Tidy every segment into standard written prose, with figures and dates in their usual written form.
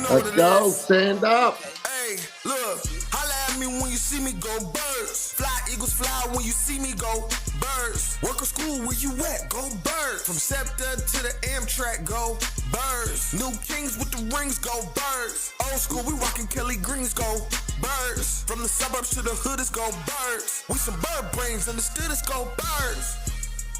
Let's go. Stand up. Hey, look, holla at me when you see me go birds. Fly, eagles fly when you see me go birds. Work or school where you at, go birds. From SEPTA to the Amtrak, go birds. New kings with the rings, go birds. Old school, we rockin' Kelly Greens, go birds. From the suburbs to the hood, it's go birds. We some bird brains, understood, it's go birds.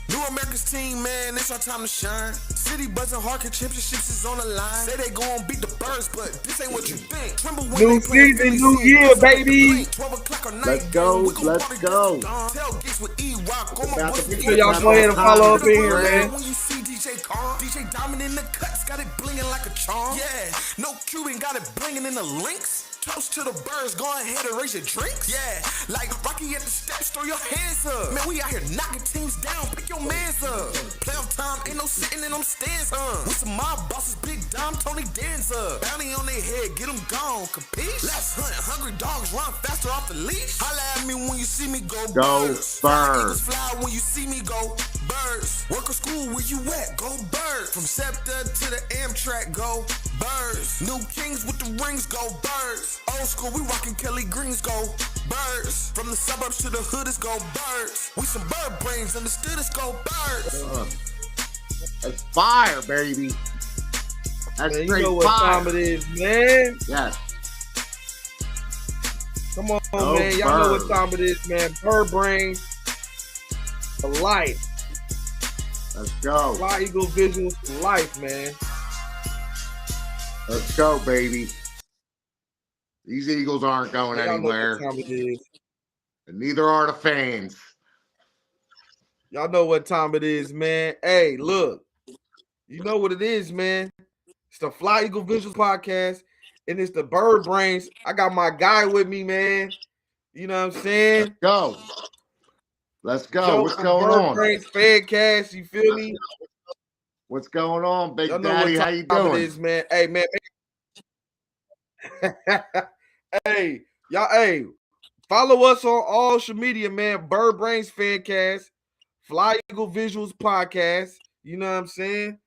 New America's team, man, it's our time to shine. City buzzing, Harkin championships is on the line. Say they gon' beat the birds, but this ain't what you think. Tremble when New season, new year, baby. 12 o'clock or night. Let's go. Let's go. Tailgates with E-Rock on my About to voice. be- So y'all go ahead and follow up in here, man. When you see DJ Carr, DJ Diamond in the cuts, got it blinging like a charm. Yeah, no Cuban, got it blinging in the links. Toast to the birds, go ahead and raise your drinks. Yeah, like Rocky at the steps, throw your hands up. Man, we out here knocking teams down, pick your mans up. Playoff time, ain't no sitting in them stands, We some mob bosses, Big Dom, Tony Danza. Bounty on their head, get them gone, capiche? Let's hunt, hungry dogs run faster off the leash. Holla at me when you see me go birds. Birds. Fly when you see me go birds. Work or school where you at, go birds. From SEPTA to the Amtrak, go birds. New kings with the rings, go birds. Old school, we rockin' Kelly Greens, go birds. From the suburbs to the hood, it's go birds. We some bird brains, understood, it's go birds. That's fire, baby. That's Man, you straight know what fire. time it is, man. Yes. Come on, Go man. Y'all know what birds. time it is, man. Bird brains for life. Let's go. Fly Eagle visuals for life, man. Let's go, baby. These Eagles aren't going Y'all know anywhere, what time it is. and neither are the fans. Y'all know what time it is, man. Hey, look. You know what it is, man. It's the Fly Eagle Visuals podcast, and it's the Bird Brains. I got my guy with me, man. You know what I'm saying? Let's go. Let's go. Joe What's from going Bird on? Brains Fadcast, you feel me? What's going on, Big Y'all know Daddy? what How you time it doing? is, man. Hey, man. Hey, y'all, hey, follow us on all social media, man. Bird Brains Fancast, Fly Eagle Visuals Podcast. You know what I'm saying?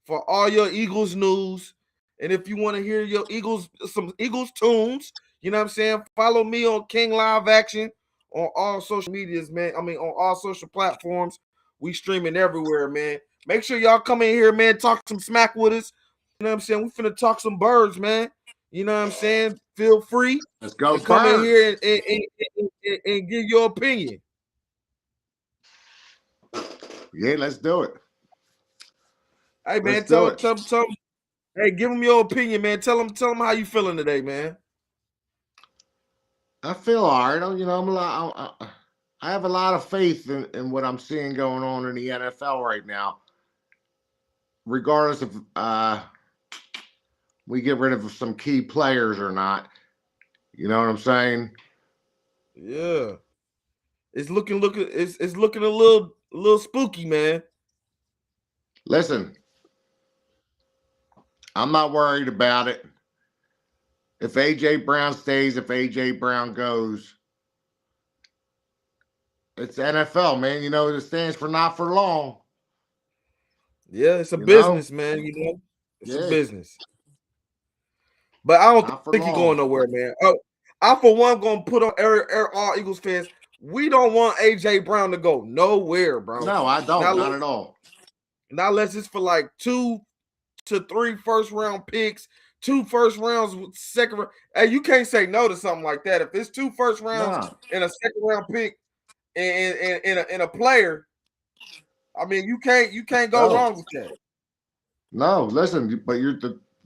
For all your Eagles news. And if you want to hear your Eagles, some Eagles tunes, you know what I'm saying? Follow me on King Live Action on all social medias, man. I mean, on all social platforms. We streaming everywhere, man. Make sure y'all come in here, man. Talk some smack with us. You know what I'm saying? We finna talk some birds, man. You know what I'm saying? Feel free Let's go, to come in Birds. here and give your opinion. Yeah, let's do it. Hey, man, Let's do tell it. them. Hey, give them your opinion, man. Tell them how you feeling today, man. I feel all right. You know, I have a lot of faith in what I'm seeing going on in the NFL right now. Regardless if we get rid of some key players or not. You know what I'm saying? Yeah. It's looking it's looking a little spooky, man. Listen, I'm not worried about it. If AJ Brown stays, if AJ Brown goes, it's NFL, man. You know, it stands for not for long. Yeah, it's a You business, know? man. You know, it's Yeah. a business. But I don't Not for think he's long. going nowhere, man. I for one gonna put on all Eagles fans. We don't want AJ Brown to go nowhere, bro. No, I don't. Not at all. Not unless it's for like 2 to 3 first-round picks, 2 first rounds with second round. Hey, you can't say no to something like that. If it's 2 first rounds No. and a second round pick and a player, I mean, you can't go wrong with that. No, listen, but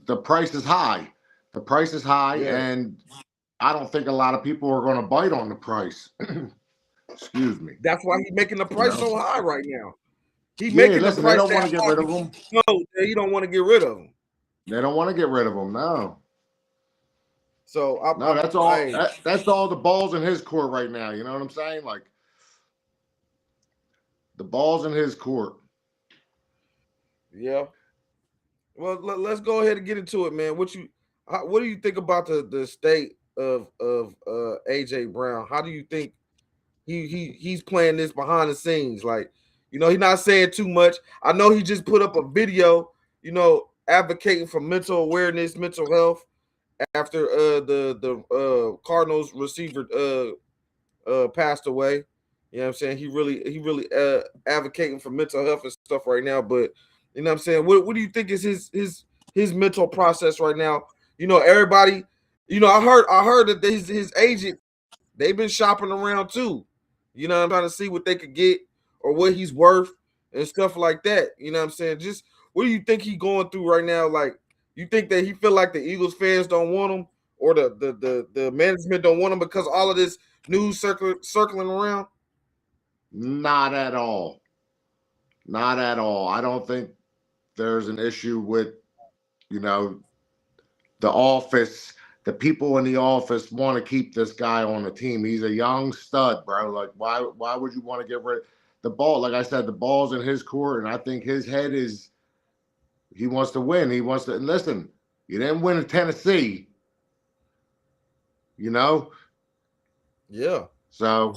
the price is high. The price is high, Yeah. and I don't think a lot of people are going to bite on the price. Excuse me. That's why he's making the price so high right now. He's Yeah, making listen, the price. they don't want to get rid of him. No, he don't want to get rid of him. They don't want to get rid of him. No. So That's all. That's all the balls in his court right now. You know what I'm saying? Like the balls in his court. Yeah. Well, let's go ahead and get into it, man. What do you think about the state of AJ Brown? How do you think he's playing this behind the scenes? Like, you know, he's not saying too much. I know he just put up a video, you know, advocating for mental awareness, mental health after the Cardinals receiver passed away. You know what I'm saying? He really advocating for mental health and stuff right now. But you know what I'm saying? What do you think is his mental process right now? You know, everybody, you know, I heard that his agent, they've been shopping around too. You know, I'm trying to see what they could get or what he's worth and stuff like that. You know what I'm saying? Just what do you think he going through right now? Like, you think that he feel like the Eagles fans don't want him or the management don't want him because all of this news circling around? Not at all. Not at all. I don't think there's an issue with, you know, the office. The people in the office want to keep this guy on the team. He's a young stud, bro. Like, why would you want to get rid the ball? Like I said, the ball's in his court, and I think his head is he wants to win. He wants to and listen. You didn't win in Tennessee, you know. Yeah. So,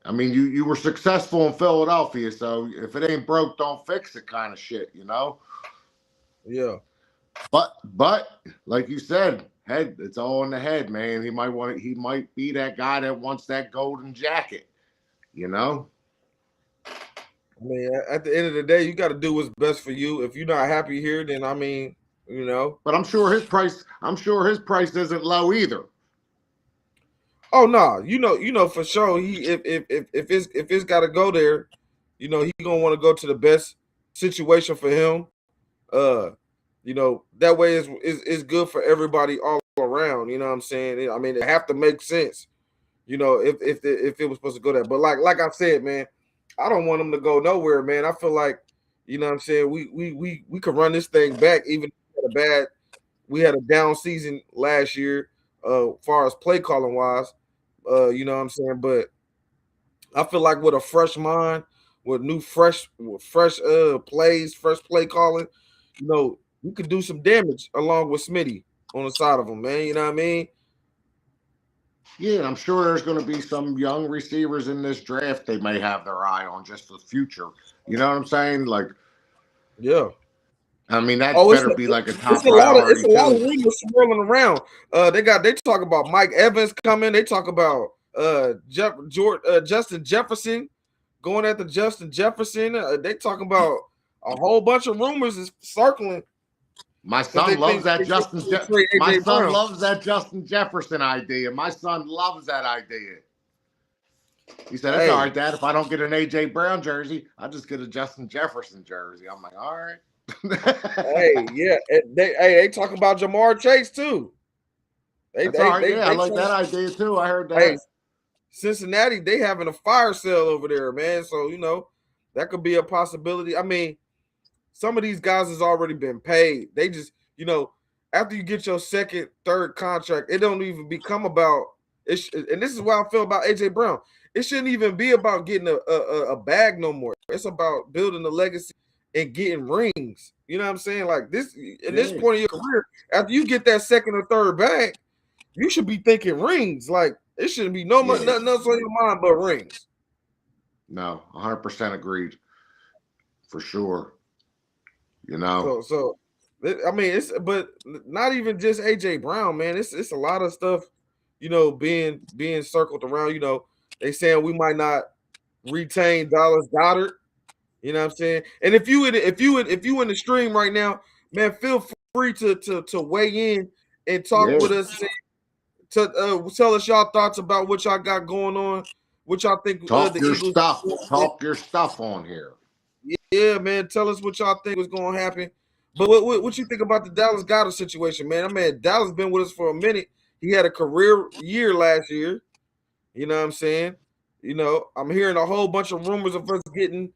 I mean, you were successful in Philadelphia. So if it ain't broke, don't fix it, kind of shit, you know. Yeah. But like you said, head, it's all in the head, man. He might be that guy that wants that golden jacket, you know? I mean, at the end of the day, you got to do what's best for you. If you're not happy here, then I mean, you know. But I'm sure his price isn't low either. Oh no, you know for sure. He if it's got to go there, you know he gonna want to go to the best situation for him. Uh, you know that way is good for everybody all around. You know what I'm saying? I mean, it have to make sense. You know, if it was supposed to go there, but like I said, man, I don't want him to go nowhere, man. I feel like, you know what I'm saying, we could run this thing back, even if we had a down season last year, far as play calling wise. You know what I'm saying? But I feel like with a fresh mind, with fresh plays, fresh play calling, you know, we could do some damage along with Smitty on the side of him, man. You know what I mean? Yeah, I'm sure there's going to be some young receivers in this draft they may have their eye on just for the future. You know what I'm saying? Like, Yeah. I mean, that Oh, better be like a top it's priority a lot of too. rumors swirling around. They talk about Mike Evans coming. They talk about Justin Jefferson going after Justin Jefferson. They talk about a whole bunch of rumors is circling My because son loves that they trade My AJ son Brown. loves that Justin Jefferson idea. My son loves that idea. He said, "It's all Hey, right, Dad. If I don't get an AJ Brown jersey, I'll just get a Justin Jefferson jersey." I'm like, "All right." yeah, they talk about Jamar Chase too. That's all right. Yeah, I They like that trying, idea too. I heard hey, that. Cincinnati, they having a fire sale over there, man. So you know that could be a possibility. I mean, some of these guys has already been paid. They just, you know, after you get your second, third contract, it don't even become about it. And this is what I feel about AJ Brown. It shouldn't even be about getting a bag no more. It's about building a legacy and getting rings. You know what I'm saying? Like this, in this Yeah. point of your career, after you get that second or third bag, you should be thinking rings. Like it shouldn't be Yeah. nothing else on your mind but rings. No, 100% agreed. For sure. You know. So I mean, it's but not even just AJ Brown, man. It's a lot of stuff, you know, being circled around. You know, they saying we might not retain Dallas Goddard. You know what I'm saying? And if you in the stream right now, man, feel free to weigh in and talk Yeah. with us. To tell us y'all thoughts about what y'all got going on, what y'all think Talk the your Eagles. stuff. Talk your stuff on here. Yeah, man. Tell us what y'all think was going to happen. But what you think about the Dallas Goddard situation, man? I mean, Dallas been with us for a minute. He had a career year last year. You know what I'm saying? You know, I'm hearing a whole bunch of rumors of us getting,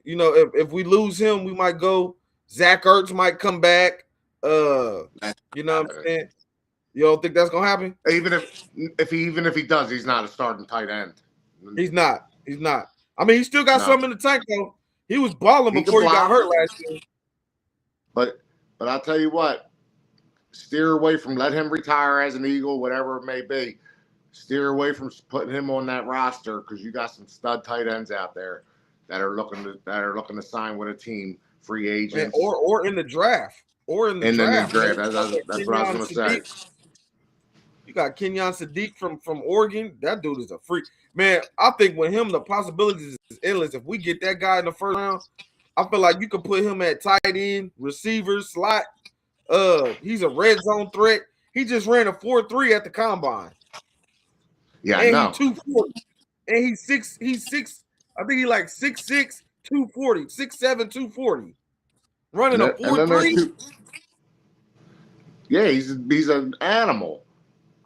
you know, if we lose him, we might go. Zach Ertz might come back. You know what I'm saying? You don't think that's gonna happen? Even if he does, he's not a starting tight end. He's not. He's not. I mean, he still got No. something in the tank though. He was balling He can before he got block. hurt last year. But I'll tell you what, steer away from let him retire as an Eagle, whatever it may be. Steer away from putting him on that roster because you got some stud tight ends out there that are looking to sign with a team. free agents, or in the draft, and in the draft. You know, That's what I was going to say. You got Kenyon Sadiq from Oregon. That dude is a freak. Man, I think with him, the possibilities is endless. If we get that guy in the first round, I feel like you could put him at tight end, receiver, slot. He's a red zone threat. He just ran a 4.3 at the combine. Yeah, and I know. He's 240. And he's six. I think he like 6'6", 240, 6'7", 240. Running a 4.3. Yeah, he's an animal.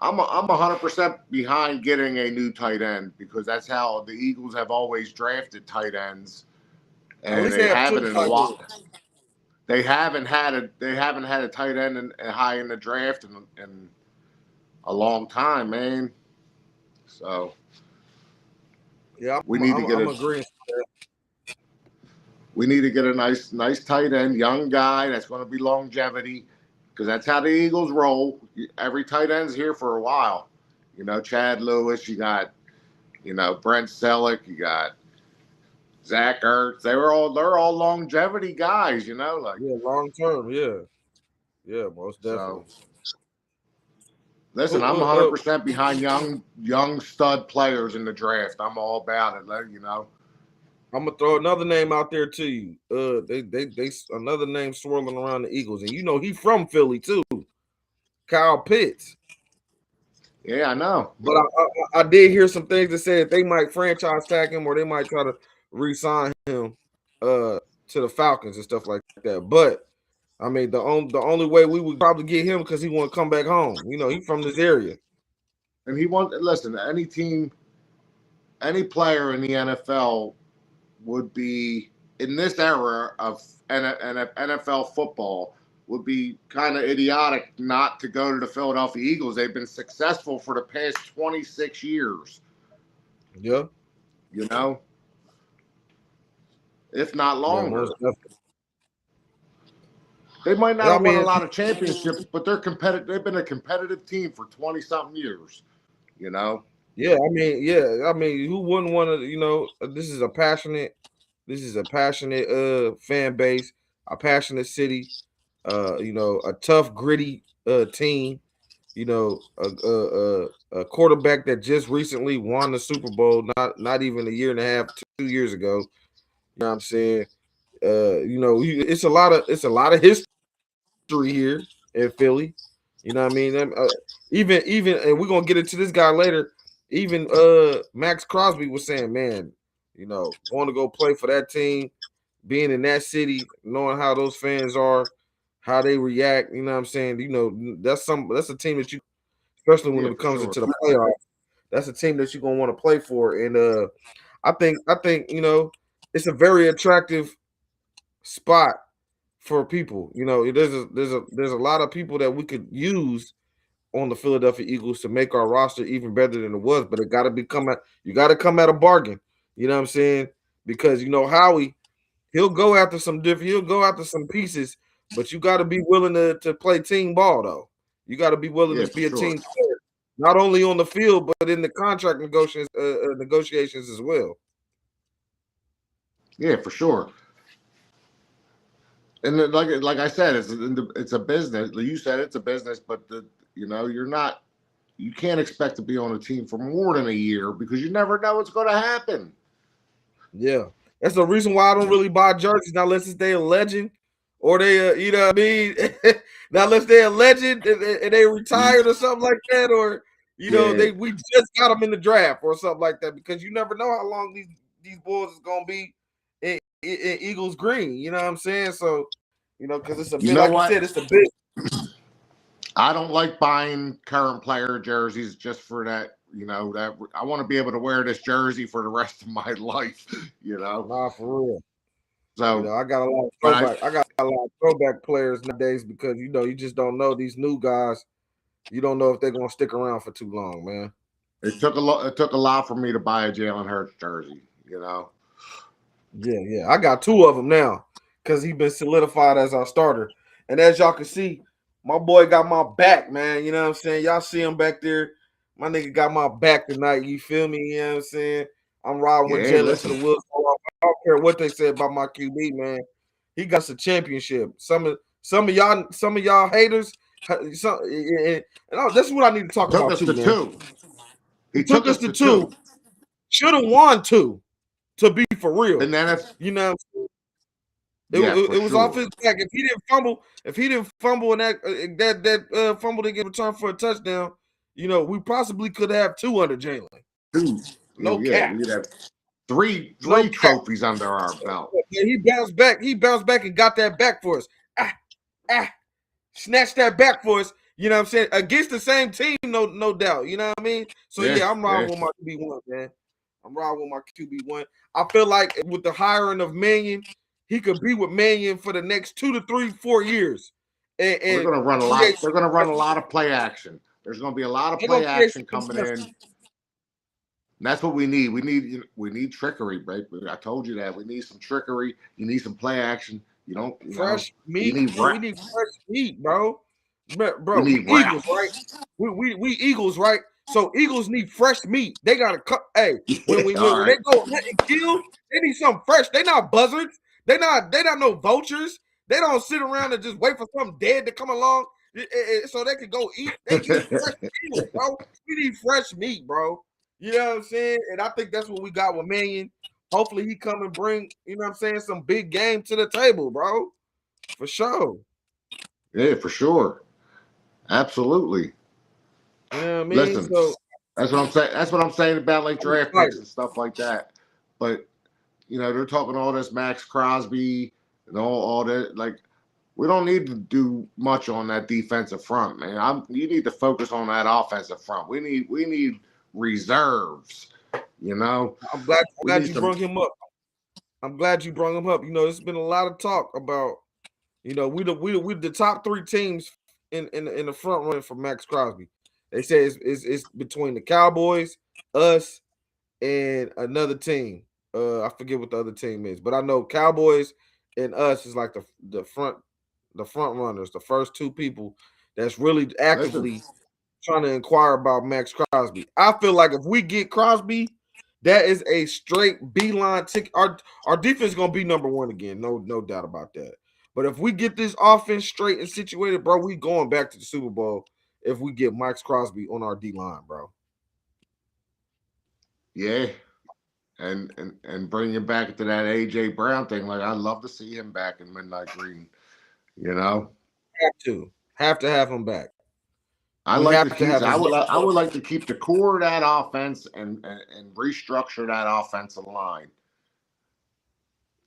I'm 100% behind getting a new tight end because that's how the Eagles have always drafted tight ends, and they haven't in a while. They haven't had a tight end high in the draft in a long time, man. So yeah, we need to get a nice tight end, young guy that's going to be longevity. Because that's how the Eagles roll. Every tight end's here for a while. You know, Chad Lewis, you got, Brent Selleck, you got Zach Ertz. They're all longevity guys, like long term, yeah, most definitely. So, listen, I'm 100% behind young stud players in the draft. I'm all about it, I'm gonna throw another name out there to you. They another name swirling around the Eagles, and he's from Philly too. Kyle Pitts. Yeah, I know. But I did hear some things that said they might franchise tag him or they might try to re-sign him to the Falcons and stuff like that. But I mean, the only way we would probably get him because he want to come back home. He's from this area. And listen, any player in the NFL would be in this era of NFL football would be kind of idiotic not to go to the Philadelphia Eagles. They've been successful for the past 26 years. Yeah. If not longer. Yeah, they might not have won a lot of championships, but they're competitive. They've been a competitive team for 20-something years, Yeah, I mean, who wouldn't want to, this is a passionate fan base, a passionate city, a tough, gritty team, a quarterback that just recently won the Super Bowl, not even a year and a half, 2 years ago. You know what I'm saying? It's a lot of history here in Philly. You know what I mean? Even and we're gonna get into this guy later. Even Max Crosby was saying, man, going to go play for that team, being in that city, knowing how those fans are, how they react, you know what I'm saying? That's a team that you, especially when it comes into the playoffs, that's a team that you're gonna want to play for. And I think it's a very attractive spot for people. There's a lot of people that we could use on the Philadelphia Eagles to make our roster even better than it was, but you got to come at a bargain. You know what I'm saying? Because Howie, he'll go after some pieces, but you got to be willing to play team ball though. You got to be willing to be a team player, not only on the field but in the contract negotiations as well. Yeah, for sure. And like I said, it's a business. You said it's a business, but you can't expect to be on a team for more than a year because you never know what's going to happen. Yeah, that's the reason why I don't really buy jerseys now unless they're a legend or they, you know what I mean? Now unless they're a legend and they retired or something like that, or we just got them in the draft or something like that, because you never know how long these Bulls is gonna be in Eagles green. You know what I'm saying? So, because it's a bit, like you said, it's a bit. I don't like buying current player jerseys just for that. That I want to be able to wear this jersey for the rest of my life. Nah, for real. So I got a lot of throwback. I got a lot of throwback players nowadays because you just don't know these new guys. You don't know if they're gonna stick around for too long, man. It took a lot for me to buy a Jalen Hurts jersey. Yeah. I got 2 of them now because he's been solidified as our starter. And as y'all can see, my boy got my back, man. You know what I'm saying? Y'all see him back there. My nigga got my back tonight. You feel me? You know what I'm saying? I'm riding with Jalen to the wheels fall off. I don't care what they say about my QB, man. He got us a championship. Some of y'all haters. That's what I need to talk Took about us too, to man. two. He took us to two. Should have won two. To be for real, And then it's you know, for it was off sure. his back. If he didn't fumble and that fumble didn't get returned for a touchdown, we possibly could have two under Jalen. Two. No Yeah, cap. we'd have three No cap. trophies under our belt. Yeah, he bounced back. He bounced back and got that back for us. Snatched that back for us. You know what I'm saying? Against the same team, no doubt. You know what I mean? So yeah, I'm riding with my QB1, man. I'm riding with my QB1. I feel like with the hiring of Mannion, he could be with Mannion for the next 2 to 3, 4 years. And they're going to run a lot. They're going to run a lot of play action. There's going to be a lot of play action coming in. And that's what we need. We need trickery, right? I told you that. We need some trickery. You need some play action. You don't fresh meat. We need fresh meat, bro. Bro, we Eagles, right? We Eagles, right? So Eagles need fresh meat. They gotta cut. Hey, when they go hunt and kill, they need something fresh. They not buzzards. They not no vultures. They don't sit around and just wait for something dead to come along so they can go eat. They need fresh meat, bro. We need fresh meat, bro. You know what I'm saying? And I think that's what we got with Mannion. Hopefully he come and bring, you know what I'm saying, some big game to the table, bro. For sure. Yeah, for sure. Absolutely. You know what I mean? Listen, so that's what I'm saying. That's what I'm saying about like draft picks and stuff like that. But they're talking all this Max Crosby and all that. Like, we don't need to do much on that defensive front, man. You need to focus on that offensive front. We need reserves. I'm glad you brought him up. I'm glad you brought him up. There's been a lot of talk about, we the top 3 teams in the front running for Max Crosby. They say it's between the Cowboys, us, and another team. I forget what the other team is, but I know Cowboys and us is like the front runners, the first 2 people that's really actively trying to inquire about Max Crosby. I feel like if we get Crosby, that is a straight beeline ticket. Our defense is gonna be number 1 again, no doubt about that. But if we get this offense straight and situated, bro, we going back to the Super Bowl if we get Max Crosby on our D line, bro. Yeah, and bring him back to that AJ Brown thing. Like, I'd love to see him back in Midnight Green. Have to have him back. I would like to keep the core of that offense and restructure that offensive line.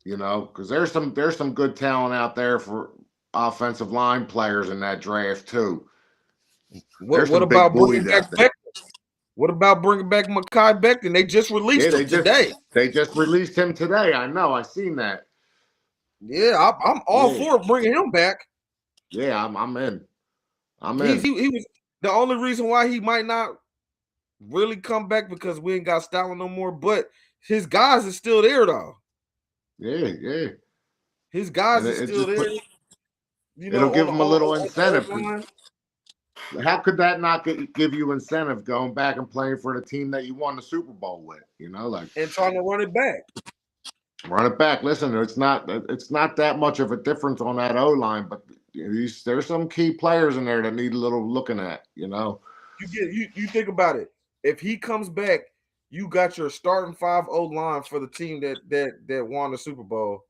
Because there's some good talent out there for offensive line players in that draft too. What about bringing back Becton? What about bringing back Mekhi Becton? They just released him today. They just released him today. I know. I seen that. Yeah, I'm all for bringing him back. Yeah, I'm in. He was the only reason why he might not really come back because we ain't got Stalin no more. But his guys is still there though. Yeah. His guys are still there. It'll give him a little incentive. How could that not give you incentive going back and playing for the team that you won the Super Bowl with? And trying to run it back. Run it back. Listen, it's not that much of a difference on that O line, but there's some key players in there that need a little looking at. You think about it. If he comes back, you got your starting 5 O line for the team that won the Super Bowl.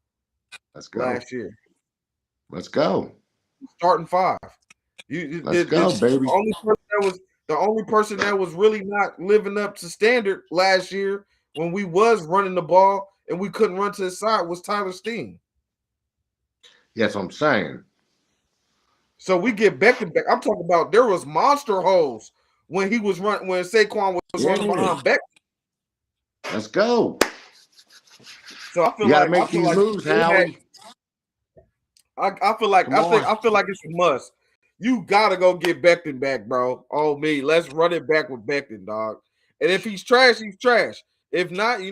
Let's go. Last year. Let's go. Starting 5. Let's go, baby. The only person that was really not living up to standard last year when we was running the ball and we couldn't run to the side was Tyler Steen. Yes, I'm saying. So we get Becton back. I'm talking about there was monster holes when he was running when Saquon was running behind Becton. Let's go. So I feel you gotta make these moves, Howie. I feel like it's a must. You gotta go get Becton back, bro. Oh me, let's run it back with Becton, dog. And if he's trash, he's trash. If not, we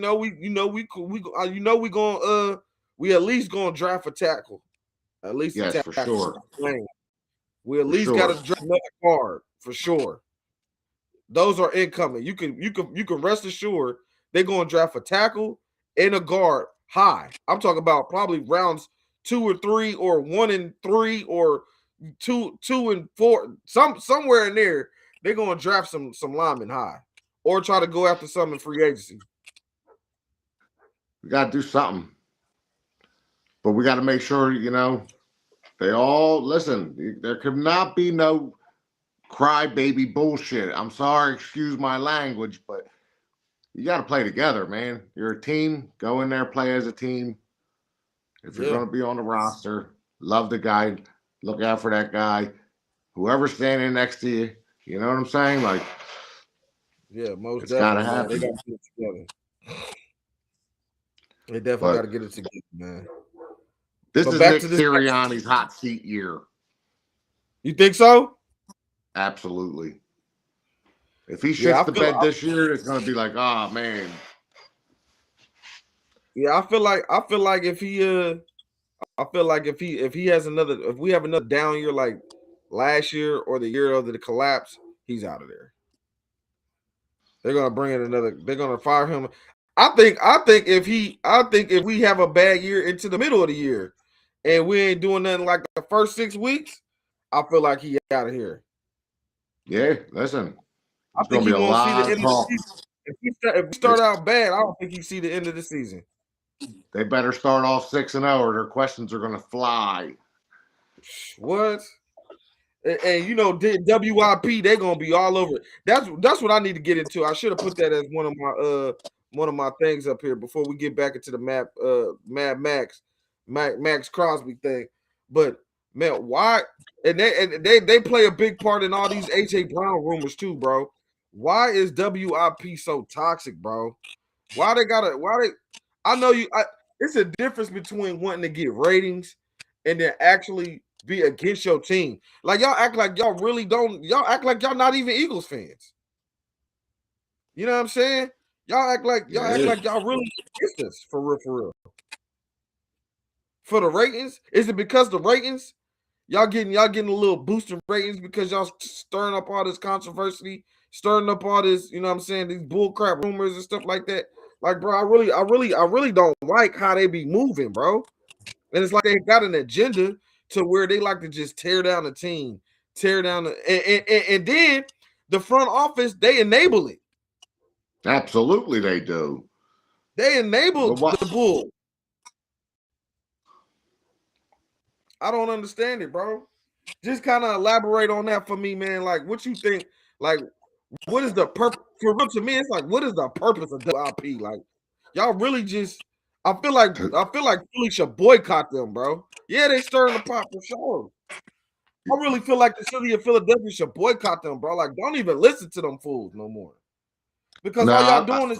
at least gonna draft a tackle. At least yes, a tackle. For sure. We at least got to draft another guard for sure. Those are incoming. You can rest assured they're gonna draft a tackle and a guard high. I'm talking about probably rounds 2 or 3 or 1 and 3 or 2 and 4, somewhere in there, they're gonna draft some linemen high or try to go after some in free agency. We got to do something, but we got to make sure, you know, they all listen. There could not be no crybaby bullshit. I'm sorry, excuse my language, but you got to play together, man. You're a team. Go in there, play as a team. If you're going to be on the roster, love the guy, look out for that guy. Whoever's standing next to you, you know what I'm saying? Like, yeah, most it's got to definitely, man. happen. They got to get it together. They definitely got to get it together, man. This is Nick Sirianni's hot seat year. You think so? Absolutely. If he shits the bed this year, it's going to be like, oh man. Yeah, I feel like if he if he has another, if we have another down year like last year or the year of the collapse, he's out of there. They're gonna bring in another. They're gonna fire him. I think if we have a bad year into the middle of the year, and we ain't doing nothing like the first 6 weeks, I feel like he out of here. Yeah, listen. I think he won't see the end of the season. If we start out bad, I don't think he see the end of the season. They better start off 6-0, or their questions are gonna fly. What? And you know, WIP, they're gonna be all over it. That's what I need to get into. I should have put that as one of my things up here before we get back into the Mad Max Crosby thing. But man, why? And they play a big part in all these AJ Brown rumors too, bro. Why is WIP so toxic, bro? Why they? I know you. It's a difference between wanting to get ratings and then actually be against your team. Like y'all act like y'all really don't. Y'all act like y'all not even Eagles fans. You know what I'm saying? Y'all act like y'all really against us for real. For the ratings, is it because the ratings? Y'all getting a little boost in ratings because y'all stirring up all this controversy, stirring up all this, you know what I'm saying, these bullcrap rumors and stuff like that. Like, bro, I really don't like how they be moving, bro. And it's like they got an agenda to where they like to just tear down the team, and then the front office, they enable it. Absolutely, they do. They enabled the bull. I don't understand it, bro. Just kind of elaborate on that for me, man. Like, what you think? Like, what is the purpose? For real, to me, it's like, what is the purpose of WIP? Like, y'all really just. I feel like Philly should boycott them, bro. Yeah, they stirring the pot for sure. I really feel like the city of Philadelphia should boycott them, bro. Like, don't even listen to them fools no more. Because all y'all doing is,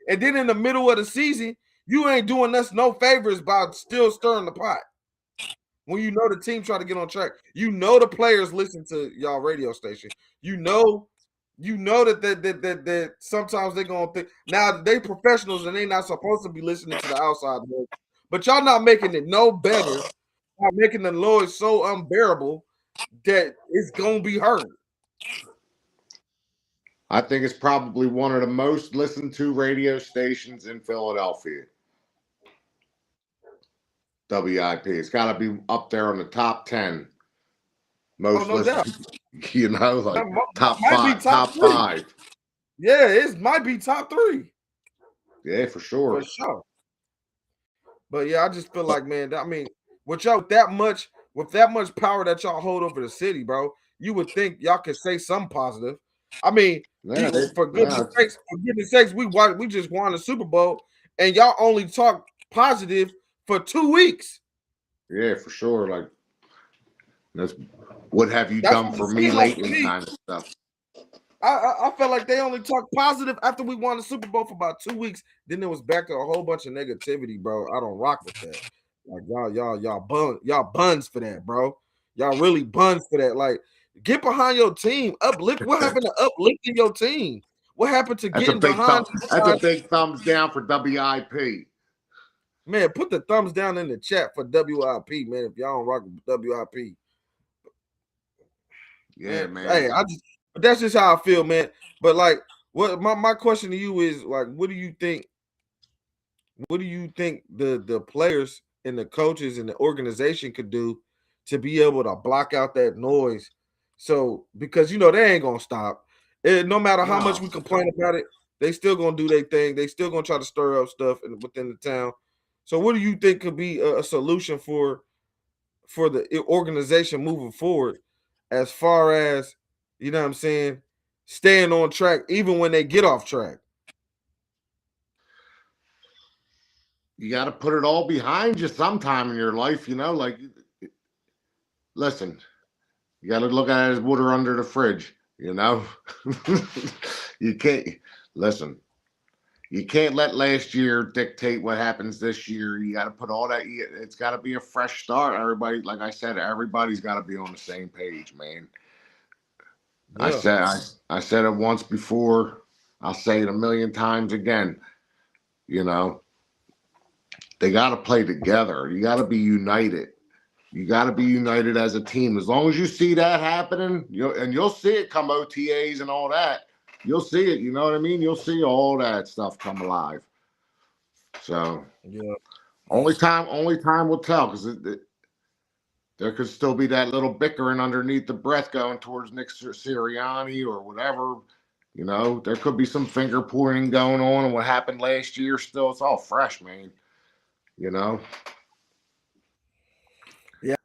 and then in the middle of the season, you ain't doing us no favors by still stirring the pot. When you know the team trying to get on track, you know the players listen to y'all radio station. You know that sometimes they're gonna think now they professionals and they not supposed to be listening to the outside world. But y'all not making it no better, not making the noise so unbearable that it's gonna be heard. I think it's probably one of the most listened to radio stations in Philadelphia. WIP. It's got to be up there on the top 10 most listened. You know, like top 5. Yeah, it might be top 3. Yeah, for sure. For sure. But yeah, I just feel like, man, I mean, with that much power that y'all hold over the city, bro, you would think y'all could say something positive. I mean, for goodness sakes, we just won the Super Bowl, and y'all only talk positive for 2 weeks. Yeah, for sure. Like, that's what have you done for me lately, kind of stuff. I felt like they only talked positive after we won the Super Bowl for about 2 weeks. Then it was back to a whole bunch of negativity, bro. I don't rock with that. Like y'all buns for that, bro. Y'all really buns for that. Like, get behind your team. Uplift. What happened to uplifting your team? What happened to getting behind? That's a big thumbs down for WIP. Man, put the thumbs down in the chat for WIP, man. If y'all don't rock with WIP. Yeah, man. Hey, but that's just how I feel, man. But like, what my question to you is, like, what do you think? What do you think the players and the coaches and the organization could do to be able to block out that noise. So because they ain't gonna stop. No matter how much No. we complain about it, they still gonna do their thing. They still gonna try to stir up stuff within the town. So what do you think could be a solution for the organization moving forward, as far as what I'm saying, staying on track even when they get off track? You got to put it all behind you sometime in your life, like, listen, you got to look at it as water under the fridge, You can't, listen, you can't let last year dictate what happens this year. You got to put all that, it's got to be a fresh start. Everybody, like I said, everybody's got to be on the same page, man. Yeah. I said it once before. I'll say it a million times again. They got to play together. You got to be united. You got to be united as a team. As long as you see that happening, and you'll see it come OTAs and all that. You'll see it. You know what I mean? You'll see all that stuff come alive. So Yeah. only time will tell, because there could still be that little bickering underneath the breath going towards Nick Sirianni or whatever. There could be some finger pointing going on, and what happened last year still. It's all fresh, man. Yeah,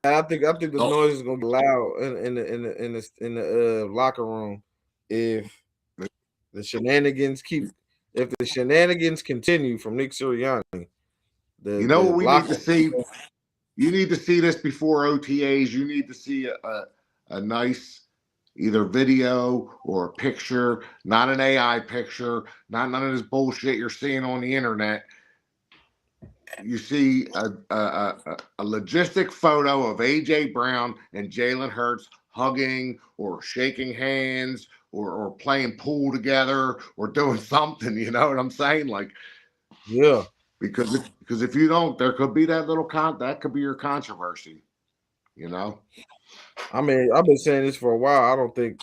I think the noise is gonna be loud in the locker room if the shenanigans continue from Nick Sirianni. What we need to see? You need to see this before OTAs. You need to see a nice either video or a picture, not an AI picture, not none of this bullshit you're seeing on the internet. You see a logistic photo of AJ Brown and Jalen Hurts hugging or shaking hands or playing pool together or doing something. You know what I'm saying? Like, yeah. Because if you don't, there could be that little that could be your controversy. I mean, I've been saying this for a while. I don't think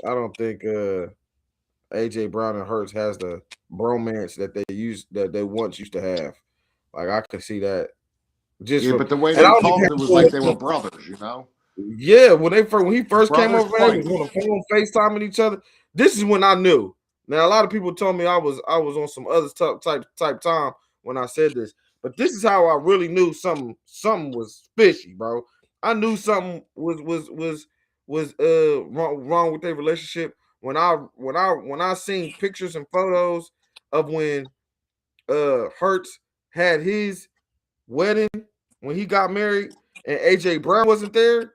AJ Brown and Hurts has the bromance that they once used to have. Like, I could see that. But the way they talked, it was like they were brothers. Yeah, when he first came over, they was on the phone FaceTiming each other. This is when I knew. Now, a lot of people told me I was on some other type time when I said this, but this is how I really knew something was fishy, bro. I knew something was wrong with their relationship when I seen pictures and photos of when Hurts had his wedding, when he got married and AJ Brown wasn't there.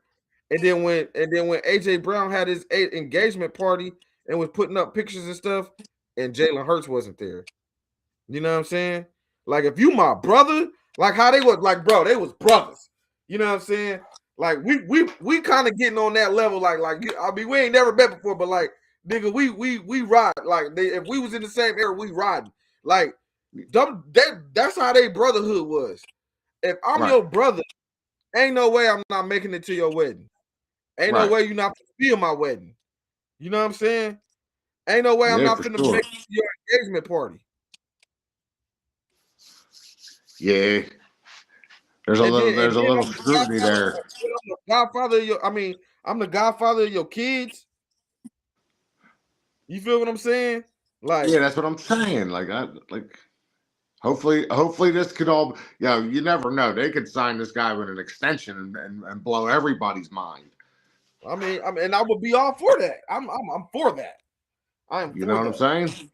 And then when AJ Brown had his engagement party and was putting up pictures and stuff, and Jalen Hurts wasn't there. You know what I'm saying? Like, if you my brother, like how they was, like, bro, they was brothers. You know what I'm saying? Like, we kind of getting on that level. Like I mean, we ain't never met before, but like, nigga, we ride. Like, if we was in the same era, we riding. Like, that's how they brotherhood was. If I'm your brother, ain't no way I'm not making it to your wedding. Ain't no way you're not gonna be in my wedding. You know what I'm saying? Ain't no way I'm not gonna make it to your engagement party. Yeah. There's a little scrutiny there. I'm the godfather of I'm the godfather of your kids. You feel what I'm saying? Like, yeah, that's what I'm saying. Hopefully this could all, you never know. They could sign this guy with an extension and blow everybody's mind. I mean, and I would be all for that. I'm for that. I am. You know what I'm saying?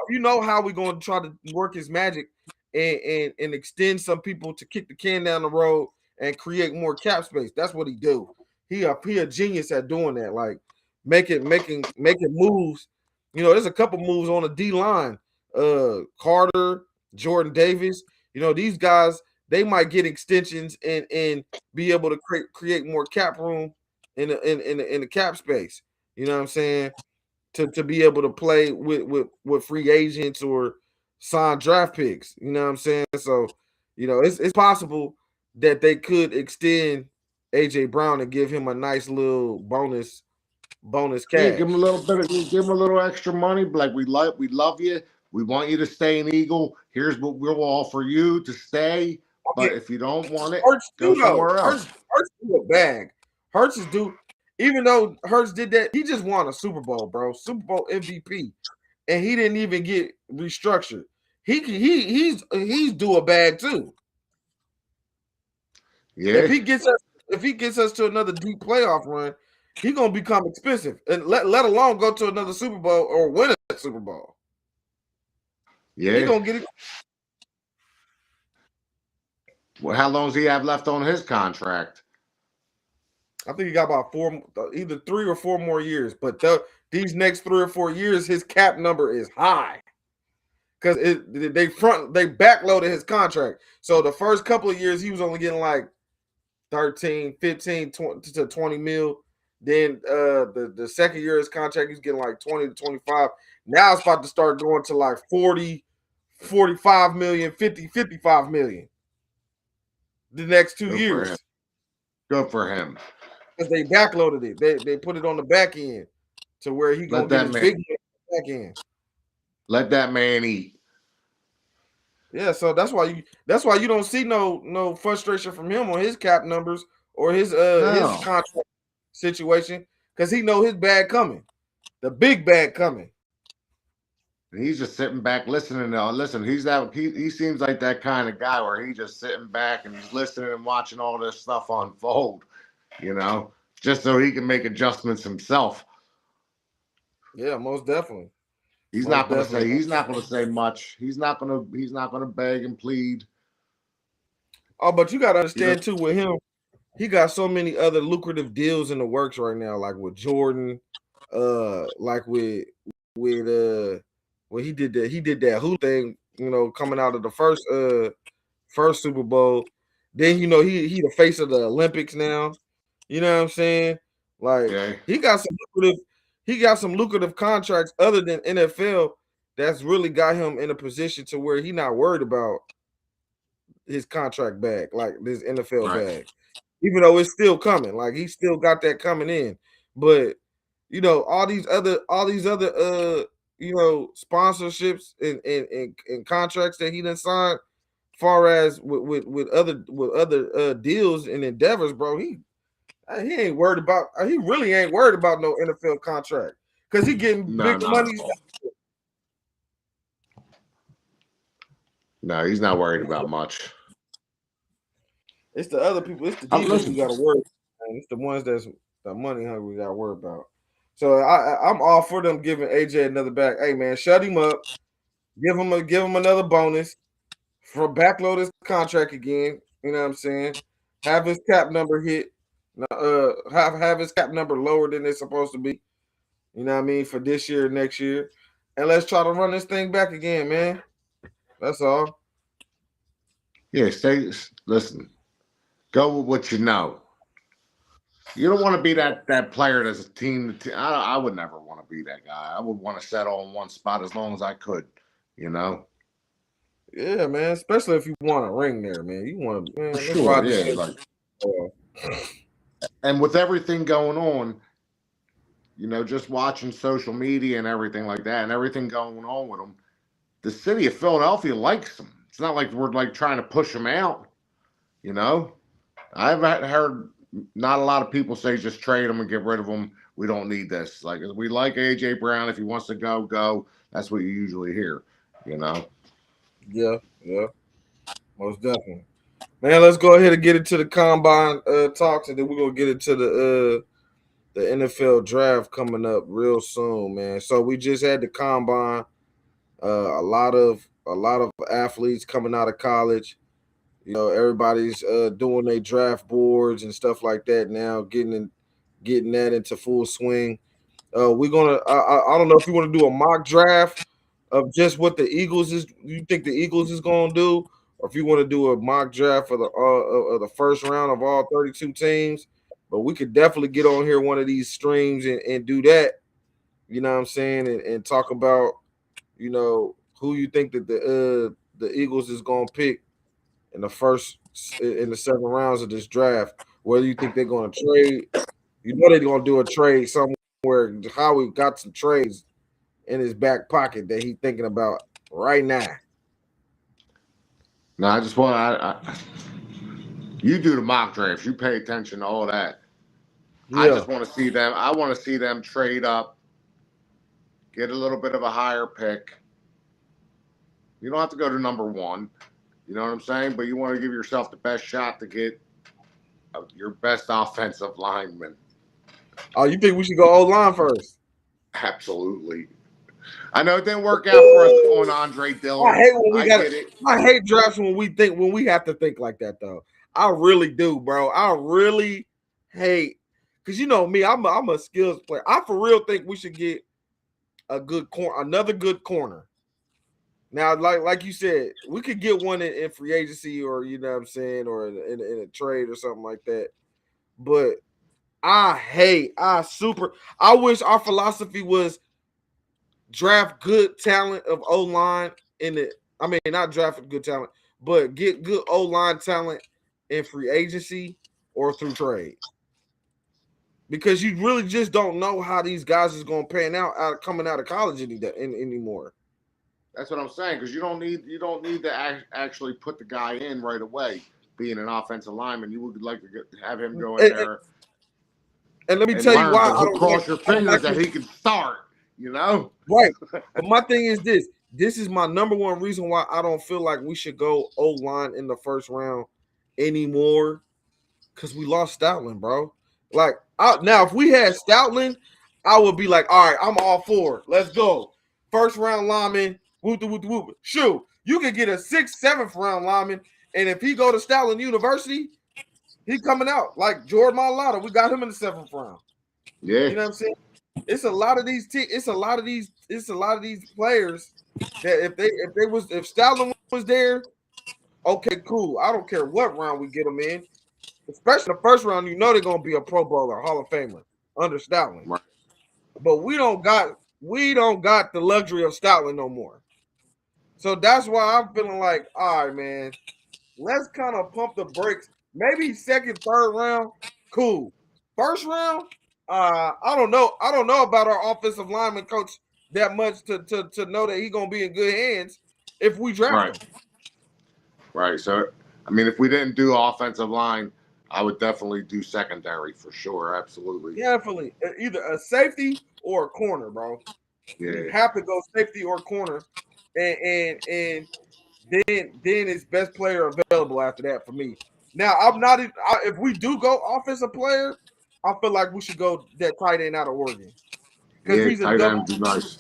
You know how we're going to try to work his magic and extend some people to kick the can down the road and create more cap space. That's what he do. He a genius at doing that. Like, making moves. There's a couple moves on the D line. Carter, Jordan Davis. These guys, they might get extensions and be able to create more cap room in the cap space. You know what I'm saying? To be able to play with free agents or sign draft picks. You know what I'm saying? So, it's possible that they could extend AJ Brown and give him a nice little bonus cash. Yeah, give him a little extra money. Like, we love you. We want you to stay an Eagle. Here's what we'll offer you to stay. But if you don't want it, Hurts go do though. somewhere else. Hurts do a bag. Hurts is due. Even though Hurts did that, he just won a Super Bowl, bro. Super Bowl MVP, and he didn't even get restructured. He's due a bag too. Yeah. If he gets us to another deep playoff run, he's gonna become expensive, and let alone go to another Super Bowl or win a Super Bowl. Yeah. He's gonna get it. Well, how long does he have left on his contract? I think he got about either 3 or 4 more years. But these next 3 or 4 years, his cap number is high because they backloaded his contract. So the first couple of years, he was only getting like 13, 15 20 to 20 mil. Then the second year of his contract, he's getting like 20 to 25. Now it's about to start going to like 40, 45 million, 50, 55 million the next 2 years. Good for him. Because they backloaded it. They put it on the back end to where he gonna get his big back end. Let that man eat. Yeah, so that's why you don't see no frustration from him on his cap numbers or his contract situation, because he know his bag coming, the big bag coming. And he's just sitting back listening. Listen, he seems like that kind of guy where he's just sitting back and he's listening and watching all this stuff unfold, just so he can make adjustments himself. Yeah, most definitely. He's not going to say much. He's not going to beg and plead. Oh, but you got to understand too, with him, he got so many other lucrative deals in the works right now, like with Jordan, like with well, he did that who thing, coming out of the first Super Bowl. Then he the face of the Olympics now. You know what I'm saying? Like he got some lucrative contracts other than NFL that's really got him in a position to where he's not worried about his contract bag, like this NFL bag. Even though it's still coming, like he still got that coming in. But all these other sponsorships and contracts that he done signed, far as with other deals and endeavors, bro, he ain't worried about. He really ain't worried about no NFL contract because he getting big money. No, he's not worried about much. It's the other people. It's the defense we got to worry about. It's the ones that's the money hungry we got to worry about. So I'm all for them giving AJ another back. Hey man, shut him up. Give him another bonus for backload his contract again. You know what I'm saying? Have his cap number hit. Have his cap number lower than it's supposed to be. You know what I mean, for this year, next year, and let's try to run this thing back again, man. That's all. Yeah, listen. Go with what you know. You don't want to be that player that's a team. I would never want to be that guy. I would want to settle in one spot as long as I could. Yeah, man. Especially if you want a ring there, man. You want to, man. Sure, yeah. And with everything going on, just watching social media and everything like that, and everything going on with them, the city of Philadelphia likes them. It's not like we're like trying to push them out. I've heard not a lot of people say just trade them and get rid of them. We don't need this. Like, we like AJ Brown. If he wants to go. That's what you usually hear. Yeah, most definitely. Man, let's go ahead and get into the combine talks, and then we're gonna get into the NFL draft coming up real soon, man. So we just had the combine. A lot of athletes coming out of college. Everybody's doing their draft boards and stuff like that now, getting that into full swing. We're gonna. I don't know if you want to do a mock draft of just what the Eagles you think the Eagles is gonna do, or if you want to do a mock draft for the first round of all 32 teams. But we could definitely get on here one of these streams and do that. You know what I'm saying, and talk about who you think that the Eagles is gonna pick in the 7 rounds of this draft. Whether you think they're gonna trade, they're gonna do a trade somewhere. Howie got some trades in his back pocket that he's thinking about right now. No, I just want you do the mock drafts. You pay attention to all that. I Yeah. just want to see them. I want to see them trade up, get a little bit of a higher pick. You don't have to go to number one. You know what I'm saying? But you want to give yourself the best shot to get your best offensive lineman. Oh, you think we should go O-line first? Absolutely. I know it didn't work out for us on Andre I Dillard. hate when we I got get it. I hate drafts when we have to think like that though. I really do, bro. I really hate because you know me, I'm a skills player. I for real think we should get another good corner. Now, like you said, we could get one in free agency or you know what I'm saying, or in a trade or something like that. But I wish our philosophy was draft good talent of O line in the. I mean, not draft good talent, but get good O line talent in free agency or through trade. Because you really just don't know how these guys is going to pan out coming out of college anymore. That's what I'm saying. Because you don't need to actually put the guy in right away. Being an offensive lineman, you would like to have him go in there and let me and tell you learn. why But cross your fingers that he can start. You know, right? But my thing is this: this is my number one reason why I don't feel like we should go O line in the first round anymore. Because we lost Stoutland, bro. Like now, if we had Stoutland, I would be like, all right, I'm all for it. Let's go. First round lineman, whoop whoop whoop. Shoot, you could get a 6th, 7th round lineman, and if he go to Stoutland University, he coming out like Jordan Mailata. We got him in the 7th round. yeah, You know what I'm saying? It's a lot of these. It's a lot of these players that if Stoutland was there, okay, cool. I don't care what round we get them in. Especially the first round, you know they're gonna be a Pro Bowler, Hall of Famer under Stoutland. right. But we don't got the luxury of Stoutland no more. So that's why I'm feeling like, all right, man, let's kind of pump the brakes. Maybe 2nd, 3rd round, cool. First round, I don't know. I don't know about our offensive lineman coach that much to know that he's gonna be in good hands if we draft him. Right. So, I mean, if we didn't do offensive line, I would definitely do secondary for sure. Absolutely. Definitely, either a safety or a corner, bro. Yeah. You have to go safety or corner, and then it's best player available after that for me. Now I'm not. If we do go offensive player, I feel like we should go that tight end out of Oregon because Yeah. he's a Tight double. end be nice.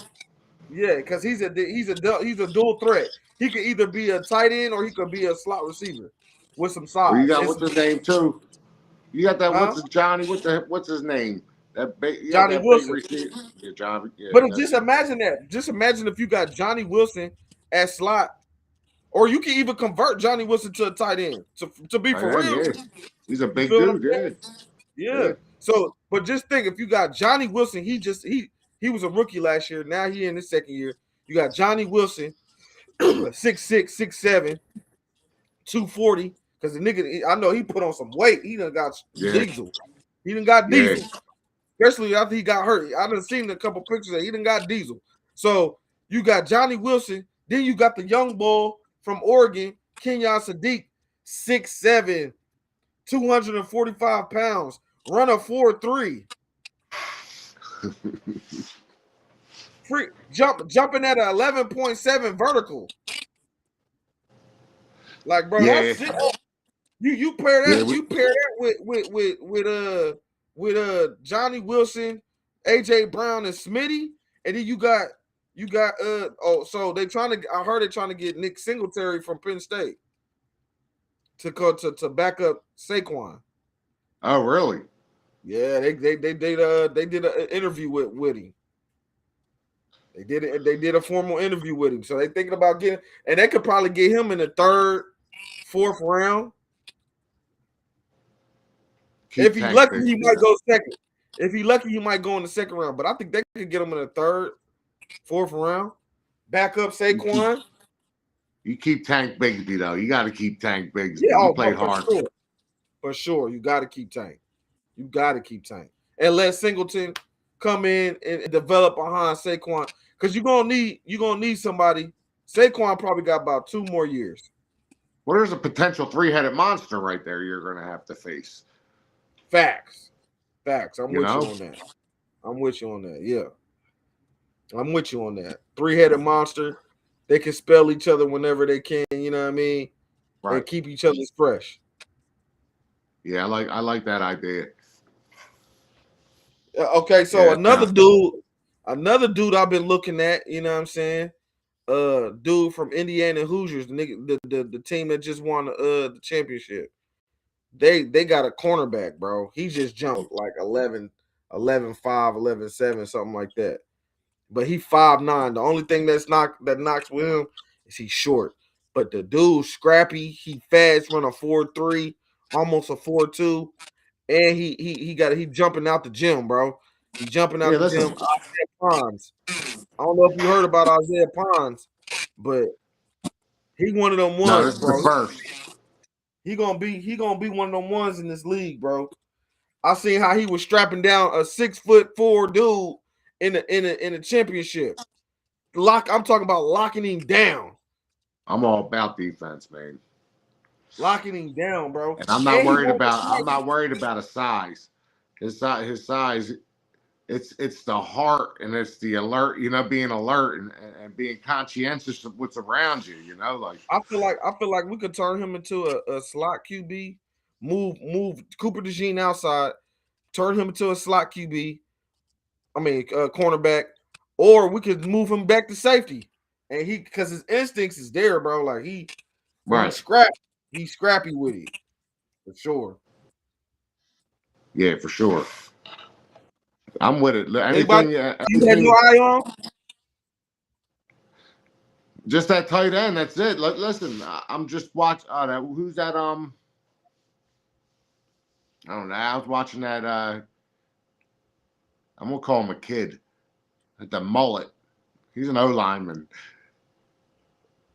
Yeah, because he's a dual threat. He could either be a tight end or he could be a slot receiver with some Oh, you size. got what's his name too? You got that? Huh? What's his name? You got Johnny that big Wilson. receiver. Yeah, Johnny. Yeah. But just imagine that. Just imagine if you got Johnny Wilson at slot. Or you can even convert Johnny Wilson to a tight end. To be for real. Yeah. He's a big feel dude. Yeah. So, but just think if you got Johnny Wilson, he was a rookie last year. Now he in his 2nd year. You got Johnny Wilson, 6'6", 6'7", 240. Because the nigga, I know he put on some weight. He done got diesel. He done got diesel. Especially after he got hurt. I done seen a couple pictures that he done got diesel. So you got Johnny Wilson. Then you got the young bull from Oregon, Kenyon Sadiq, 6'7", 245 pounds, run a 4.3. Jumping at an 11.7 vertical. Like, bro, that's it. You pair that with Johnny Wilson, AJ Brown, and Smitty, and then you got so I heard they're trying to get Nick Singletary from Penn State to back up Saquon. Oh, really? Yeah, they did an interview with him. They did a formal interview with him. So they thinking about getting, and they could probably get him in the 3rd, 4th round. If he's lucky, he might go 2nd. If he's lucky, he might go in the 2nd round. But I think they could get him in the 3rd, 4th round. Back up Saquon. You keep Tank Bigsby though. You got to keep Tank Bigsby. Yeah, he played hard. For sure, you got to keep Tank. You got to keep Tank and let Singleton come in and develop behind Saquon because you're gonna need somebody. Saquon probably got about 2 more years. Well, there's a potential 3-headed monster right there you're going to have to face. Facts. I'm You with know? you on that. I'm with you on that. Yeah. I'm with you on that. 3-headed monster. They can spell each other whenever they can, you know what I mean? Right. And keep each other fresh. Yeah, I like that idea. Okay, so Yeah, another dude I've been looking at, you know what I'm saying? Dude from Indiana Hoosiers, the team that just won the championship. They got a cornerback, bro. He just jumped like 11, 5, 7, something like that. But he 5'9". The only thing that knocks with him is he's short. But the dude scrappy, he fast, run a 4.3, almost a 4.2. And he jumping out the gym, bro. He jumping out Yeah, the gym. listen. Isaiah Pons. I don't know if you heard about Isaiah Pons, but he one of them No, ones, this is the bro. first. He gonna be one of them ones in this league, bro. I seen how he was strapping down a 6'4" dude in the championship. I'm talking about locking him down. I'm all about defense, man. Locking him down, bro. And I'm And not worried about his size. His size, it's the heart and it's the alert, you know, being alert and being conscientious of what's around you, you know, like I feel like we could turn him into a slot QB, move Cooper DeJean outside, turn him into a slot QB. I mean, cornerback, or we could move him back to safety, and because his instincts is there, bro. Like he's right. scrappy with it for sure. Yeah, for sure. I'm with it. Anybody you had Anything, your eye on? just that tight end. That's it. Listen, I'm just watching. Who's that? I don't know. I was watching that. I'm gonna call him a kid. The mullet. He's an O lineman.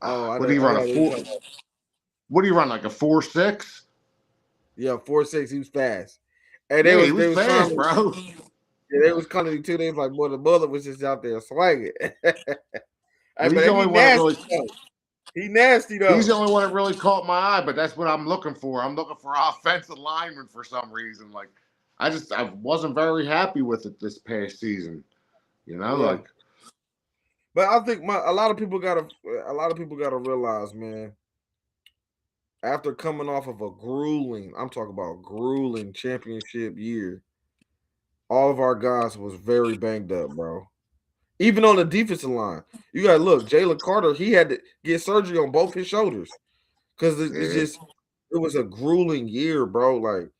Oh, What do you run? What do you run? Like a 4.6? Yeah, 4.6. He was fast. And Yeah, they he was was fast, calling, bro. yeah, they was calling him 2 days like, boy, the mother was just out there swinging. Hey, He's the but only he one that nasty really. though. He nasty though. He's the only one that really caught my eye, but that's what I'm looking for. I'm looking for offensive linemen for some reason. Like, I wasn't very happy with it this past season. You know, Yeah. like. But I think a lot of people gotta realize, man. After coming off of I'm talking about grueling championship year, all of our guys was very banged up, bro. Even on the defensive line, you gotta look. Jalen Carter, he had to get surgery on both his shoulders because it was a grueling year, bro. Like,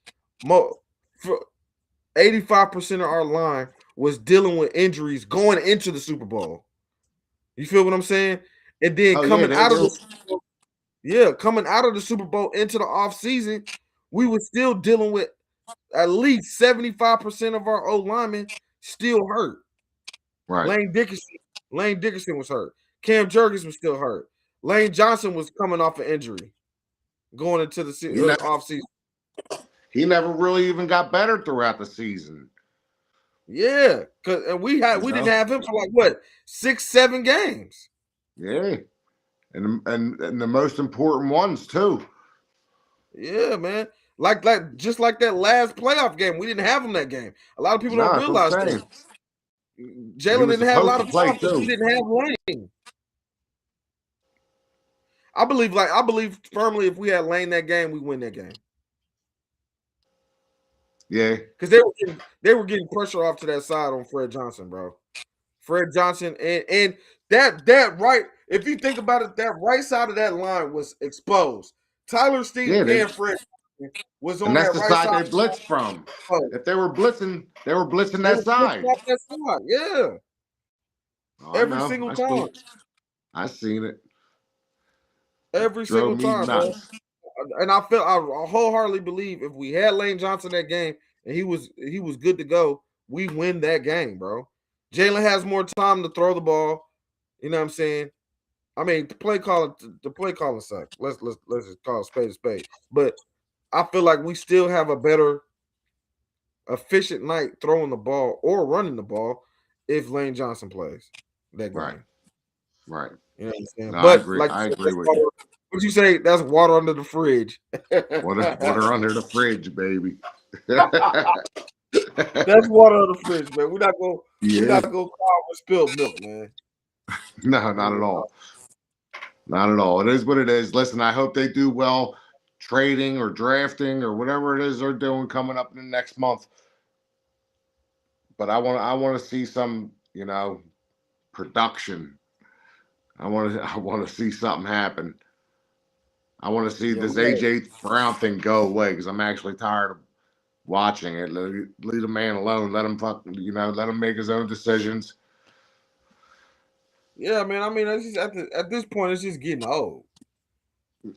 85% of our line was dealing with injuries going into the Super Bowl. You feel what I'm saying? And then coming out of the Super Bowl into the offseason, we were still dealing with at least 75% of our old linemen still hurt. Right. Lane Dickerson was hurt. Cam Jurgens was still hurt. Lane Johnson was coming off an injury going into the offseason. He never really even got better throughout the season. Yeah, and we didn't have him for like what 6-7 games. Yeah, and the most important ones too. Yeah, man. Just like that last playoff game, we didn't have him that game. A lot of people don't realize that. Jalen didn't have a lot of time because he didn't have Lane. I believe firmly if we had Lane that game, we win that game. Yeah, because they were getting pressure off to that side on Fred Johnson, bro. Fred Johnson and that right. If you think about it, that right side of that line was exposed. Tyler Steen and Fred was on that right side. And that's the side they blitzed from. If they were blitzing, that side. Yeah. Every single time. I seen it. Every single time, bro. And I wholeheartedly believe if we had Lane Johnson that game and he was good to go, we win that game, bro. Jalen has more time to throw the ball. You know what I'm saying? I mean, the play calling sucks. Let's just call a spade. But I feel like we still have a better efficient night throwing the ball or running the ball if Lane Johnson plays that game. Right. You know what I'm saying? No, I agree with you. What you say? That's water under the fridge. Water under the fridge, baby. That's water under the fridge, man. We're not Yeah. gonna call with spilled milk, man. No, not at all. Not at all. It is what it is. Listen, I hope they do well trading or drafting or whatever it is they're doing coming up in the next month. But I want to see some, production. I want to see something happen. I want to see this AJ Brown thing go away because I'm actually tired of watching it. Leave the man alone. Let him let him make his own decisions. Yeah, man. I mean, it's just, at this point, it's just getting old.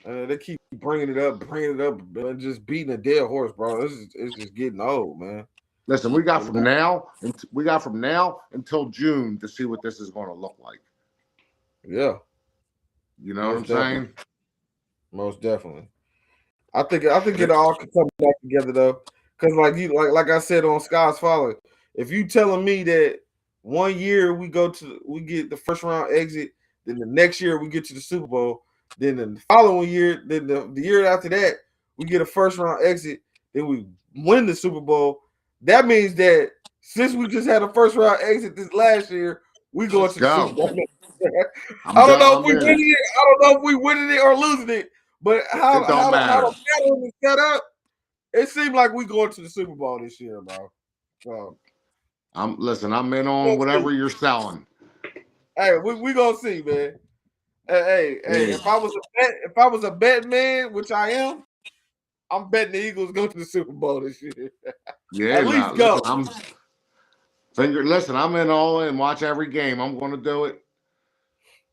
They keep bringing it up, and just beating a dead horse, bro. It's just getting old, man. Listen, we got from now until June to see what this is going to look like. Yeah, you know what I'm saying? Most definitely. I think it all could come back together though, because like I said on Sky's Folly, if you telling me that 1 year we get the first round exit, then the next year we get to the Super Bowl, then the following year, then the year after that we get a first round exit, then we win the Super Bowl. That means that since we just had a first round exit this last year, we going to the Super Bowl. I don't know if we winning it. I don't know if we winning it or losing it. But how the pattern is set up, it seemed like we going to the Super Bowl this year, bro. So I'm in on whatever you're selling. Hey, we gonna see, man. Hey, if I was a bet man, which I am, I'm betting the Eagles go to the Super Bowl this year. Yeah, at least go. Listen, I'm in all in. Watch every game. I'm going to do it.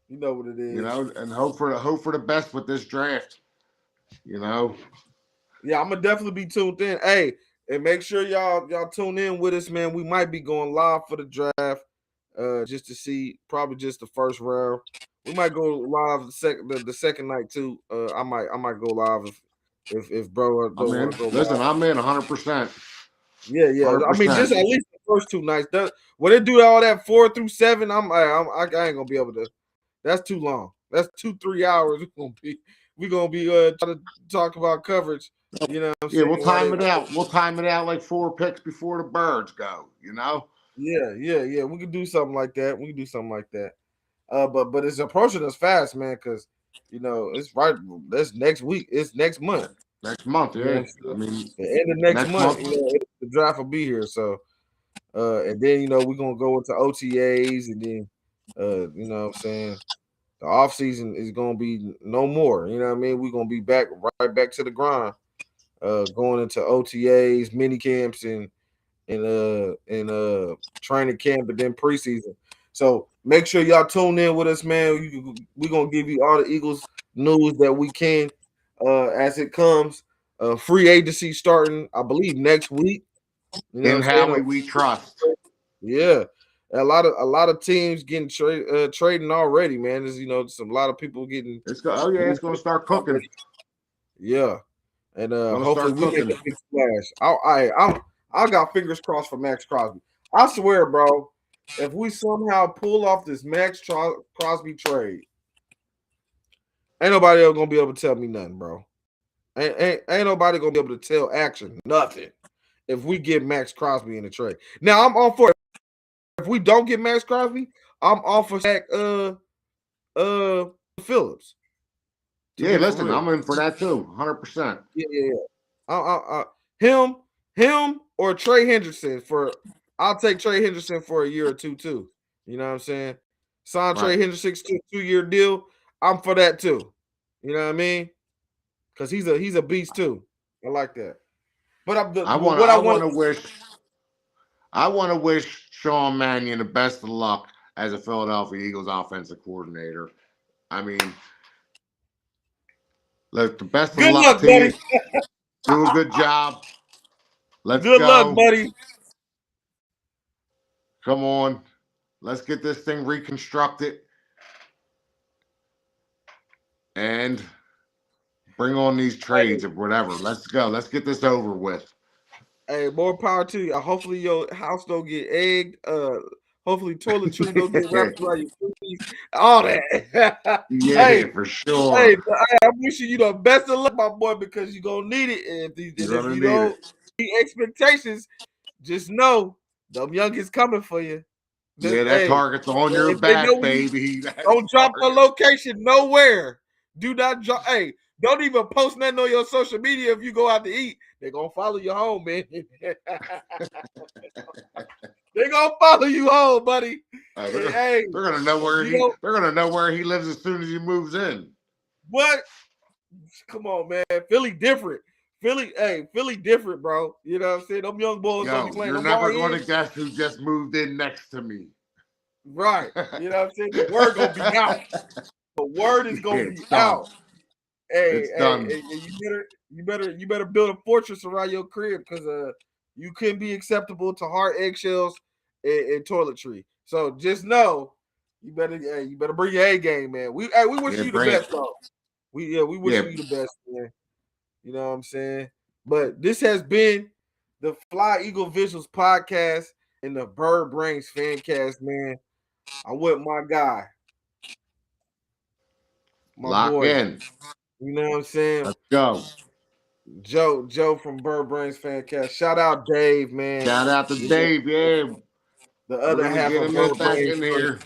You know what it is. And hope for the best with this draft. Yeah, I'm gonna definitely be tuned in. Hey, and make sure y'all tune in with us, man. We might be going live for the draft, just to see probably just the first round. We might go live the second night too. I might go live if bro don't want to go. Listen, I'm in 100%. Yeah. 100%. I mean, just at least the first 2 nights. When they do all that 4 through 7, I ain't gonna be able to. That's too long. That's 2-3 hours. We're gonna be trying to talk about coverage. You know what I'm saying? We'll time it out. We'll time it out like 4 picks before the birds go, Yeah. We can do something like that. But it's approaching us fast, man, because it's right. That's next week. It's next month. Next month, yeah. I mean, the end of next month. The draft will be here. So, and then we're gonna go into OTAs, and then you know what I'm saying, the off season is gonna be no more. You know what I mean? We're gonna be right back to the grind. Going into OTAs, mini camps, and training camp, and then preseason. So make sure y'all tune in with us, man. We're gonna give you all the Eagles news that we can as it comes. Free agency starting, I believe, next week. In Howie we trust. Yeah. A lot of teams getting trading already, man. There's a lot of people getting. It's gonna start cooking. Yeah, and hopefully we make a big splash. I got fingers crossed for Max Crosby. I swear, bro, if we somehow pull off this Max Crosby trade, ain't nobody else gonna be able to tell me nothing, bro. Ain't nobody gonna be able to tell Action nothing if we get Max Crosby in the trade. Now I'm on for it. If we don't get Max Crosby, I'm off for Zach Phillips. Yeah, listen, I'm in for that too, 100%. Yeah. Him or Trey Hendrickson I'll take Trey Hendrickson for a year or two too. You know what I'm saying? Sign Trey Hendrickson to a 2-year deal. I'm for that too. You know what I mean? Because he's a beast too. I like that. But I want to wish Sean Mannion the best of luck as a Philadelphia Eagles offensive coordinator. I mean, look, the best of luck to you. Do a good job. Let's go. Good luck, buddy. Come on. Let's get this thing reconstructed. And bring on these trades or whatever. Let's go. Let's get this over with. Hey, more power to you. Hopefully your house don't get egged. Hopefully, toiletries don't get wrapped around your cookies. All that. Yeah, hey, for sure. hey, I'm wishing you the best of luck, my boy, because you're gonna need it. And if you don't meet expectations, just know them youngins coming for you. Yeah, that target's on your if they know back, where you baby. don't drop the location nowhere. Do not drop. Hey, don't even post nothing on your social media if you go out to eat. They're gonna follow you home, man. They're gonna follow you home, buddy. They're gonna know where they're gonna know where he lives as soon as he moves in. What? Come on, man. Philly different. Philly different, bro. You know what I'm saying? Them young boys don't be playing. You're never going to guess who just moved in next to me. Right. You know what I'm saying? The word gonna be out. The word is gonna be out. Hey, you better build a fortress around your crib because you couldn't be acceptable to hard eggshells and toiletry. So just know you better bring your A game, man. We wish you the best, though. We wish you the best, man. You know what I'm saying? But this has been the Fly Eagle Visuals podcast and the Bird Brains Fancast, man. I'm with my guy, my boy. In. You know what I'm saying? Let's go. Joe from Bird Brains Fancast. Shout out Dave, man. Shout out to Dave, yeah. The other half of Bird Brains. Here.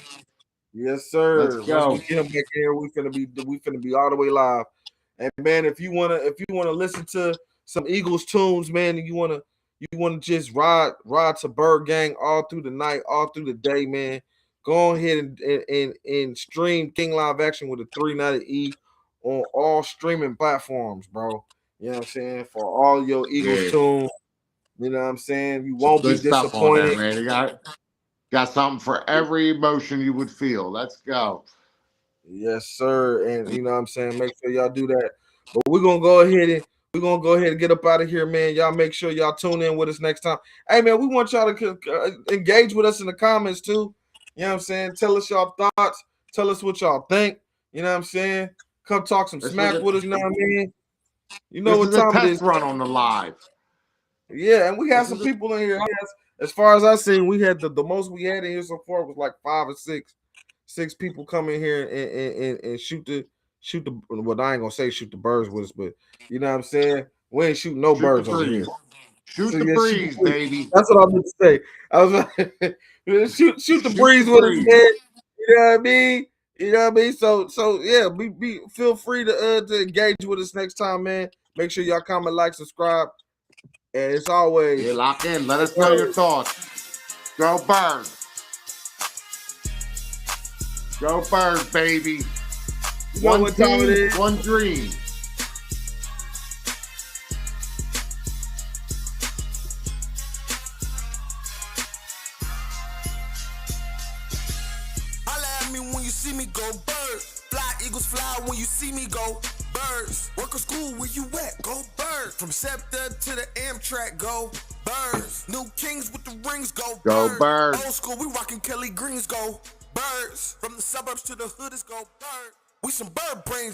Yes, sir. Let's go. Once we get him back in here, we finna be all the way live. And man, if you wanna listen to some Eagles tunes, man, and you wanna just ride to Bird Gang all through the night, all through the day, man. Go ahead and stream King Live Action with a 390E on all streaming platforms, bro. You know what I'm saying? For all your Eagles tunes, you know what I'm saying? You won't be disappointed. Stuff on there, man. You got something for every emotion you would feel. Let's go. Yes, sir. And you know what I'm saying? Make sure y'all do that. But we're gonna go ahead and get up out of here, man. Y'all make sure y'all tune in with us next time. Hey, man, we want y'all to engage with us in the comments too. You know what I'm saying? Tell us y'all thoughts. Tell us what y'all think. You know what I'm saying? Come talk some smack with us. You know what I mean? You know what time it is. Run on the live. Yeah, and we had some people in here. As far as I seen, we had the most we had in here so far was like 5 or 6 people come in here and shoot the well, I ain't gonna say shoot the birds with us, but you know what I'm saying? We ain't shooting no birds over here. Shoot the breeze, baby. That's what I meant to say. I was like, shoot the breeze with us, man. You know what I mean? You know what I mean? So yeah, be feel free to engage with us next time, man. Make sure y'all comment, like, subscribe. And it's always lock in. Let us know your thoughts. Go Birds. Go Birds, baby. You know what time it is? One dream. Holla at me when you see me go bird. Fly eagles fly when you see me go birds. Work a school where you at, go bird. From Scepter to the Amtrak, go birds. New kings with the rings, go bird. Old school, we rockin' Kelly Greens, go birds. From the suburbs to the hood, it's go bird. We some bird brains.